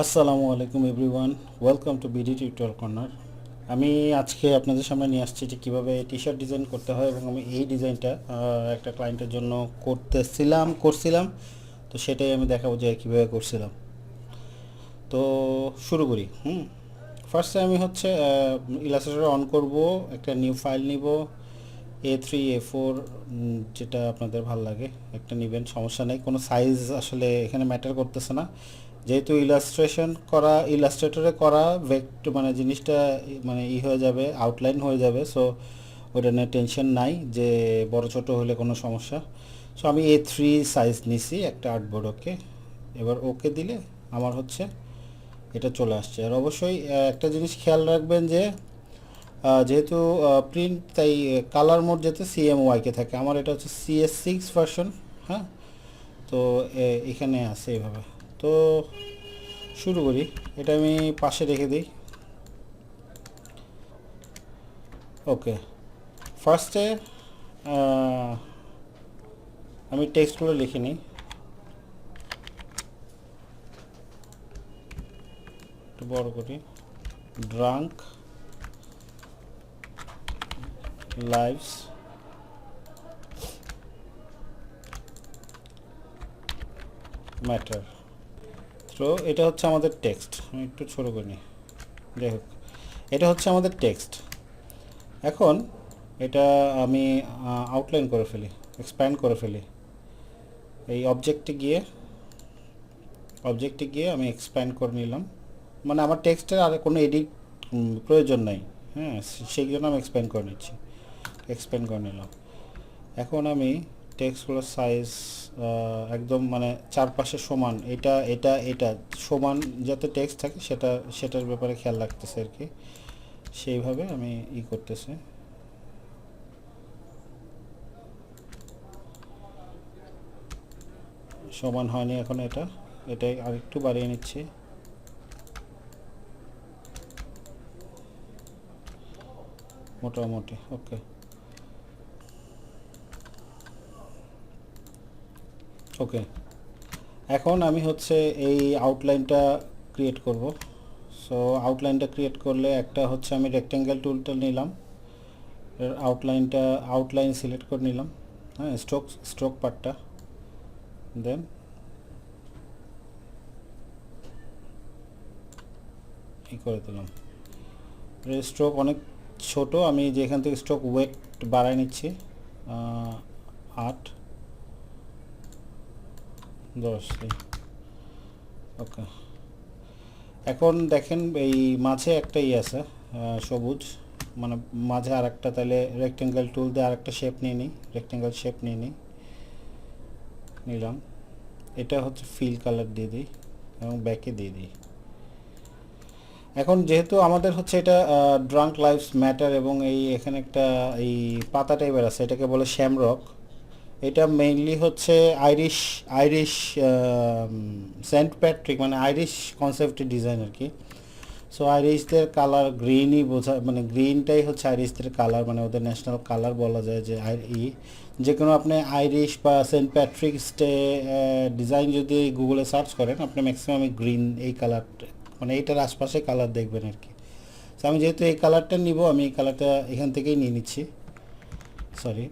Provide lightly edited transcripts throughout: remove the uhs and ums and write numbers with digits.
আসসালামু আলাইকুম everyone, welcome to BD tutorial corner. আমি আজকে আপনাদের সামনে নিয়ে আসছি যে কীভাবে টি শার্ট ডিজাইন করতে হয়, এবং আমি এই ডিজাইনটা একটা ক্লায়েন্টের জন্য করছিলাম। তো সেটাই আমি দেখাবো যে কীভাবে করছিলাম। তো শুরু করি। ফার্স্টে আমি হচ্ছে ইলাস্ট্রেটর অন করব, একটা নিউ ফাইল নিব, A3 A4, যেটা আপনাদের ভাল লাগে একটা নেবেন, সমস্যা নেই, কোনো সাইজ আসলে এখানে ম্যাটার করতেছে না। যেহেতু ইলাস্ট্রেটরে করা ভেক্টর মানে জিনিসটা মানে হয়ে যাবে, আউটলাইন হয়ে যাবে, সো ওটা নিয়ে টেনশন নাই যে বড় ছোট হলে কোনো সমস্যা। সো আমি A3 সাইজ নিছি একটা আর্টবোর্ড। ওকে, এবার ওকে দিলে আমার হচ্ছে এটা চলে আসছে। আর অবশ্যই একটা জিনিস খেয়াল রাখবেন যে যেহেতু প্রিন্ট, তাই কালার মোড যাতে CMYK থাকে। আমার এটা হচ্ছে CS6 ভার্সন। হ্যাঁ, তো এখানে আছে এইভাবে। তো শুরু করি, এটা আমি পাশে রেখে দিই। ওকে, ফার্স্টে আমি টেক্সটগুলো লিখে নিই, একটু বড় করি। Drunk lives matter. তো এটা হচ্ছে আমাদের টেক্সট। আমি একটু ছোটো করে নিই, যাই হোক, এটা হচ্ছে আমাদের টেক্সট। এখন এটা আমি আউটলাইন করে ফেলি, এক্সপ্যান্ড করে ফেলি। এই অবজেক্টে গিয়ে আমি এক্সপ্যান্ড করে নিলাম। মানে আমার টেক্সটের আর কোনো এডিট প্রয়োজন নাই। হ্যাঁ, সেই জন্য আমি এক্সপ্যান্ড করে নিলাম। এখন আমি টেক্সটগুলোর সাইজ একদম মানে চারপাশে সমান, এটা সমান যাতে টেক্সট থাকে সেটার ব্যাপারে খেয়াল রাখতেছে আর কি। সেইভাবে আমি করতেছি। সমান হয়নি এখন, এটাই আরেকটু বাড়িয়ে নিচ্ছি। মোটামুটি ওকে। ওকে, এখন আমি হচ্ছে এই আউটলাইনটা ক্রিয়েট করব। সো আউটলাইনটা ক্রিয়েট করলে একটা হচ্ছে আমি রেক্টেঙ্গেল টুলটা নিলাম, এর আউটলাইন সিলেক্ট করে নিলাম। হ্যাঁ, স্ট্রোক পার্টটা, দেন করে দিলাম। স্ট্রোক অনেক ছোট, আমি যেখান থেকে স্ট্রোক ওয়েট বাড়ায় নিচ্ছি 8 10। ওকে, এখন দেখেন এই মাঝে একটা আছে সবুজ, মানে মাঝে আর একটা, তাহলে রেক্টেঙ্গেল টুল দিয়ে আর একটা শেপ নিয়ে নিই, রেক্টেঙ্গেল শেপ নিলাম। এটা হচ্ছে ফিল কালার দিয়ে দিই এবং ব্যাকে দিয়ে দিই। এখন যেহেতু আমাদের হচ্ছে এটা ড্রাঙ্ক লাইভস ম্যাটার, এবং এখানে একটা এই পাতা টাইপের আছে, এটাকে বলে শ্যামরক। এটা মেইনলি হচ্ছে আইরিশ আইরিশ সেন্ট প্যাট্রিক, মানে আইরিশ কনসেপ্টের ডিজাইন আর কি। সো আইরিশদের কালার গ্রিনই বোঝা, মানে গ্রিনটাই হচ্ছে আইরিশদের কালার, মানে ওদের ন্যাশনাল কালার বলা যায়। যে যে কোনো আপনি আইরিশ বা সেন্ট প্যাট্রিক স্টে ডিজাইন যদি গুগলে সার্চ করেন, আপনি ম্যাক্সিমাম গ্রিন এই কালার, মানে এইটার আশপাশে কালার দেখবেন আর কি। তো আমি যেহেতু এই কালারটা নিব, আমি এই কালারটা এখান থেকেই নিয়ে নিচ্ছি। সরি,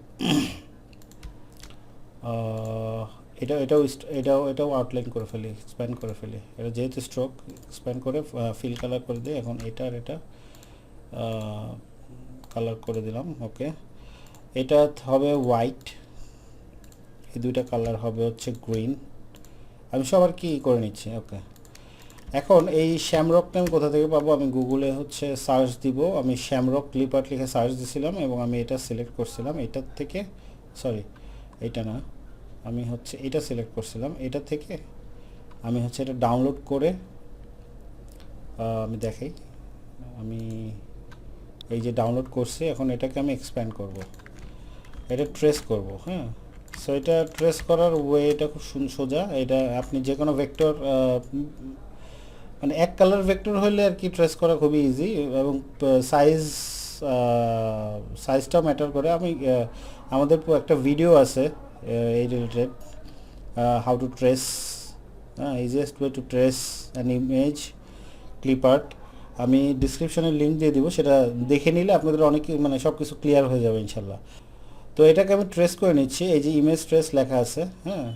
এটাও আউটলাইন করে ফেলি, এক্সপ্যান্ড করে ফেলি। এটা যেহেতু স্ট্রোক, এক্সপ্যান্ড করে ফিল কালার করে দিই। এখন এটা কালার করে দিলাম। ওকে, এটা হবে হোয়াইট, এই দুইটা কালার হবে হচ্ছে গ্রিন। আমি সবার কি করে নিচ্ছি। ওকে, এখন এই শ্যামরকটা আমি কোথা থেকে পাবো? আমি গুগলে হচ্ছে সার্চ দিব, আমি শ্যামরক ক্লিপ আর্ট লিখে সার্চ দিছিলাম, এবং আমি এটা সিলেক্ট করছিলাম এটার থেকে। সরি, এটা না, আমি হচ্ছে এটা সিলেক্ট করছিলাম, এটা থেকে আমি হচ্ছে এটা ডাউনলোড করে আমি দেখাই। আমি এই যে ডাউনলোড করছি, এখন এটাকে আমি এক্সপ্যান্ড করব, এটা ট্রেস করব। হ্যাঁ, সো এটা ট্রেস করার ওয়েটা খুব সোজা। এটা আপনি যে কোনো ভেক্টর, মানে এক কালার ভেক্টর হলে আর কি ট্রেস করা খুবই ইজি, এবং সাইজ সাইজটাও ম্যাটার করে। আমি আমাদের একটা ভিডিও আছে এই related, how to trace easiest way to trace an image clip art. আমি ডিসক্রিপশনে লিঙ্ক দিয়ে দিব, সেটা দেখে নিলে আপনাদের অনেক মানে সব কিছু ক্লিয়ার হয়ে যাবে ইনশাল্লাহ। তো এটাকে আমি ট্রেস করে নিচ্ছি, এই যে ইমেজ ট্রেস লেখা আছে, হ্যাঁ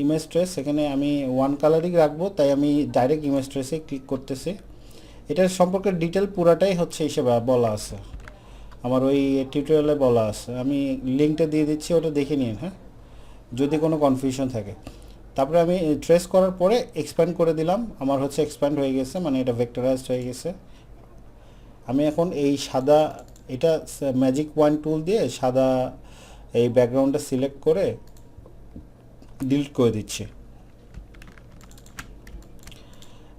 ইমেজ ট্রেস, এখানে আমি ওয়ান কালারই রাখবো, তাই আমি ডাইরেক্ট ইমেজ ট্রেসে ক্লিক করতেছি। এটার সম্পর্কে ডিটেল পুরাটাই হচ্ছে হিসেবে বলা আছে, আমার ওই টিউটোরিয়ালে বলা আছে, আমি লিঙ্কটা দিয়ে দিচ্ছি, ওটা দেখে নিন হ্যাঁ, যদি কোনো কনফিউশন থাকে। তারপরে আমি ট্রেস করার পরে এক্সপ্যান্ড করে দিলাম, আমার হচ্ছে এক্সপ্যান্ড হয়ে গেছে, মানে এটা ভেক্টরাইজড হয়ে গেছে। আমি এখন এই সাদা, এটা ম্যাজিক ওয়ান টুল দিয়ে সাদা এই ব্যাকগ্রাউন্ডটা সিলেক্ট করে ডিলিট করে দিচ্ছি।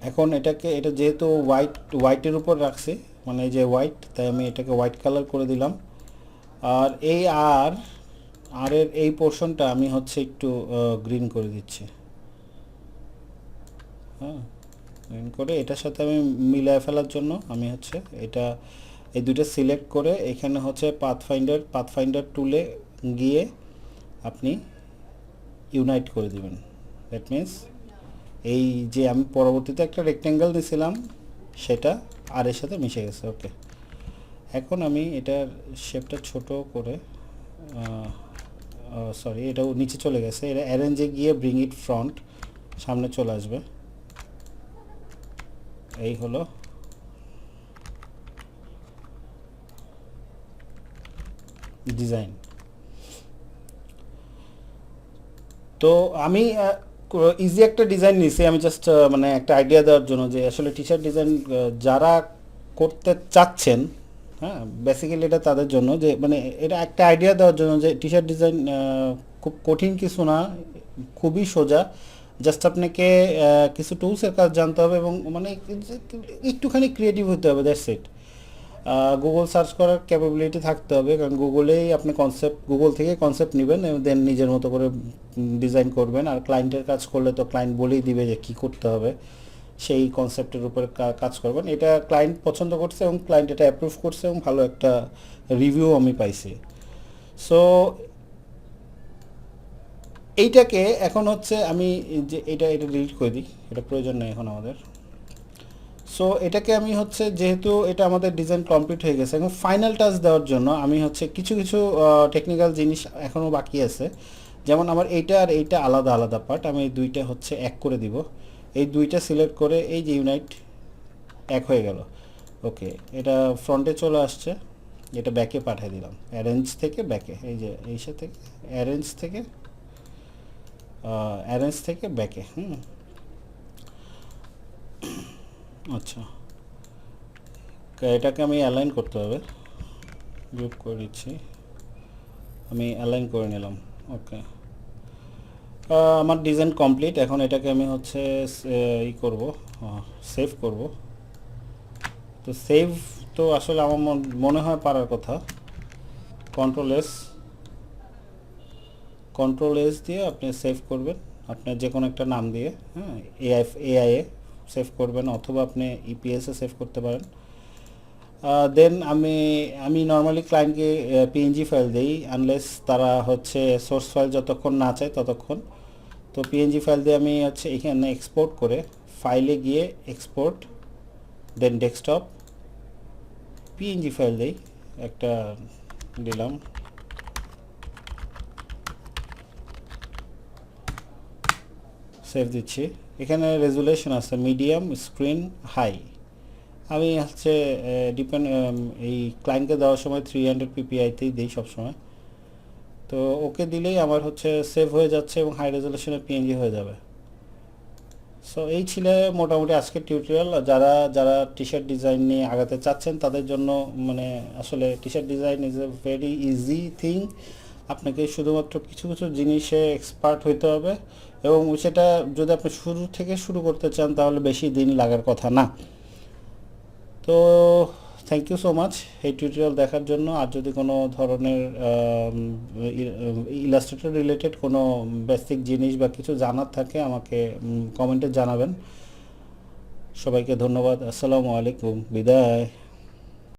এখন এটাকে, এটা যেহেতু হোয়াইটের উপর রাখছি, মানে এই যে হোয়াইট, তাই আমি এটাকে হোয়াইট কালার করে দিলাম। আর এই আর এর এই পোর্শনটা আমি হচ্ছে একটু গ্রিন করে দিচ্ছি, হ্যাঁ গ্রিন করে এটার সাথে আমি মিলায় ফেলার জন্য আমি হচ্ছে এটা এই দুইটা সিলেক্ট করে এখানে হচ্ছে পাথফাইন্ডার টুলে গিয়ে আপনি ইউনাইট করে দিবেন। দ্যাট মিন্স এই যে আমি পরবর্তীতে একটা রেক্ট্যাঙ্গেল দিয়েছিলাম সেটা আর এর সাথে মিশে গেছে। ওকে, এখন আমি এটার শেপটা ছোট করে, সরি এটাও নিচে চলে গেছে, এটা অ্যারেঞ্জে গিয়ে ব্রিং ইট ফ্রন্ট, সামনে চলে আসবে। এই হলো ডিজাইন। তো আমি ইজি একটা ডিজাইন নিয়েছি, আমি জাস্ট মানে একটা আইডিয়া দেওয়ার জন্য যে আসলে টি শার্ট ডিজাইন যারা করতে চাচ্ছেন, হ্যাঁ বেসিক্যালি এটা তাদের জন্য, যে মানে এটা একটা আইডিয়া দেওয়ার জন্য যে টি শার্ট ডিজাইন খুব কঠিন কিছু না, খুবই সোজা। জাস্ট আপনাকে কিছু টুলসের কাজ জানতে হবে এবং মানে একটুখানি ক্রিয়েটিভ হতে হবে, দ্যাটস ইট। গুগল সার্চ করার ক্যাপাবিলিটি থাকতে হবে, কারণ গুগলেই আপনি গুগল থেকে কনসেপ্ট নেবেন এবং দেন নিজের মতো করে ডিজাইন করবেন। আর ক্লায়েন্টের কাজ করলে তো ক্লায়েন্ট বলেই দিবে যে কী করতে হবে, সেই কনসেপ্টের উপরে কাজ করবেন। এটা ক্লায়েন্ট পছন্দ করছে এবং ক্লায়েন্ট এটা অ্যাপ্রুভ করছে এবং ভালো একটা রিভিউ আমি পাইছি। সো এইটাকে এখন হচ্ছে আমি যে এটা ডিলিট করে দিই, এটা প্রয়োজন নেই এখন আমাদের। সো এটাকে আমি হচ্ছে, যেহেতু এটা আমাদের ডিজাইন কমপ্লিট হয়ে গেছে, এখন ফাইনাল টাচ দেওয়ার জন্য আমি হচ্ছে কিছু টেকনিক্যাল জিনিস এখনও বাকি আছে। যেমন আমার এইটা আর এইটা আলাদা আলাদা পার্ট, আমি এই দুইটা হচ্ছে এক করে দিব। এই দুইটা সিলেক্ট করে এই যে ইউনাইট, এক হয়ে গেল। ওকে, এটা ফ্রন্টে চলে আসছে, এটা ব্যাকে পাঠিয়ে দিলাম, অ্যারেঞ্জ থেকে ব্যাকে, এই যে এই সাথে অ্যারেঞ্জ থেকে ব্যাকে। আচ্ছা, এটাকে আমি অ্যালাইন করতে হবে, গ্রুপ করে দিচ্ছি, আমি অ্যালাইন করে নিলাম। ওকে, আমার ডিজাইন কমপ্লিট। এখন এটাকে আমি হচ্ছে ই করব, সেভ করব। তো সেভ তো আসলে আমার মনে হয় পারার কথা। কন্ট্রোল এস দিয়ে আপনি সেভ করবেন, আপনার যে কোনো একটা নাম দিয়ে, হ্যাঁ এআইএ সেভ করবেন, অথবা আপনি ইপিএসে সেভ করতে পারেন। দেন আমি নর্মালি ক্লায়েন্টকে পিএনজি ফাইল দিই, আনলেস তারা হচ্ছে সোর্স ফাইল যতক্ষণ না চায় ততক্ষণ। তো পিএনজি ফাইল দিয়ে আমি হচ্ছে এখানে এক্সপোর্ট করে, ফাইলে গিয়ে এক্সপোর্ট, দেন ডেস্কটপ, পিএনজি ফাইল দিই, একটা দিলাম, সেভ দিচ্ছি। এখানে রেজুলেশন আছে মিডিয়াম, স্ক্রিন, হাই। আমি হচ্ছে এই ক্লায়েন্টকে দেওয়ার সময় 300 পিপিআইতেই দিই সবসময়। তো ওকে দিলেই আমার হচ্ছে সেভ হয়ে যাচ্ছে এবং হাই রেজুলেশনের পিএনজি হয়ে যাবে। সো এই ছিল মোটামুটি আজকের টিউটোরিয়াল। যারা যারা টি শার্ট ডিজাইন নিয়ে আগাতে চাচ্ছেন তাদের জন্য, মানে আসলে T shirt design is a very easy thing. আপনাকে শুধুমাত্র কিছু জিনিসে এক্সপার্ট হইতে হবে এবং সেটা যদি আপনি শুরু থেকে শুরু করতে চান তাহলে বেশি দিন লাগার কথা না। তো থ্যাংক ইউ সো মাচ এই টিউটোরিয়াল দেখার জন্য। আর যদি কোনো ধরনের ইলাস্ট্রেটর রিলেটেড কোনো বেসিক জিনিস বা কিছু জানার থাকে আমাকে কমেন্টে জানাবেন। সবাইকে ধন্যবাদ। আসসালামু আলাইকুম, বিদায়।